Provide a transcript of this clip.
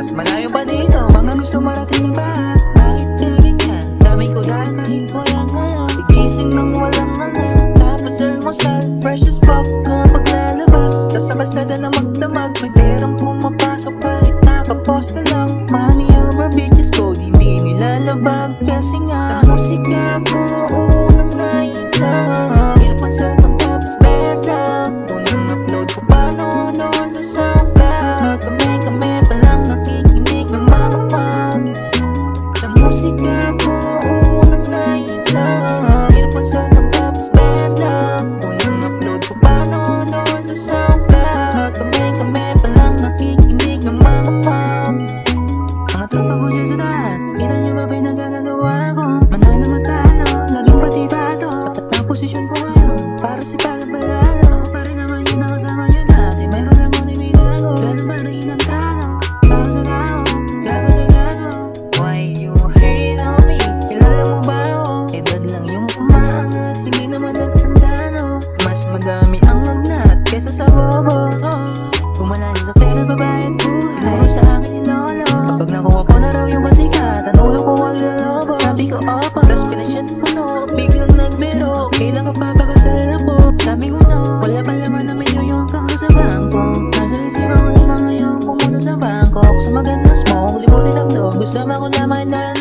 mas malayo pa dito. Mga gusto marating na ba? Bakit kaya ganyan? Dami ko dahil kahit walang alam. Igising nang walang alarm, tapos almusal, fresh as fuck kapag lalabas. Tas sa kalsada na magdamag, may perang pumapasok kahit nakapost na lang. Money over bitches code, hindi nilalabag. Kasi nga sa musika ko unang nailang. Hirapan sa tapos beta. Unang upload ko pa noon sa SoundCloud. Kami pa lang nakikinig ng mga mag. Sa musika ko unang nailang. Hirapan sa tapos beta. Unang upload ko pa noon sa SoundCloud. Kami pa lang nakikinig ng mga mag. Mga tropa ko dyan sa taas, kita nyo ba pinagagagawa ko? Manay na matalo, laging pati bato. Sapat na posisyon ko ngayon, para si Pagbalalo. Ako pa rin naman yun nakasama nyo dati. Mayroon lang kung ninilago, ganun ba rin ang talo? Tao sa tao, gago sa gago. Why you hate on me? Kilala mo ba ako? Edad lang yung umaangat, hindi naman nagtanda no. Mas madami ang nagnat kesa sa bobo. Kumalala sa pera, babae at buhay. Tinuro sa akin ni Lolo, kapag nakuha ko na raw yung basikat, ang ulo ko wag lalobo. Sabi ko opo, tas pinashot ko no. Biglang nagbiro, kailan ka papakasal na po? Sabi ko no, wala pa naman namin yung kang sa bangko. Nasa isipan ko yung mga yung pumunta sa bangko. Ako sumagat na smoke, libutin ang dog, gusto ko lamang na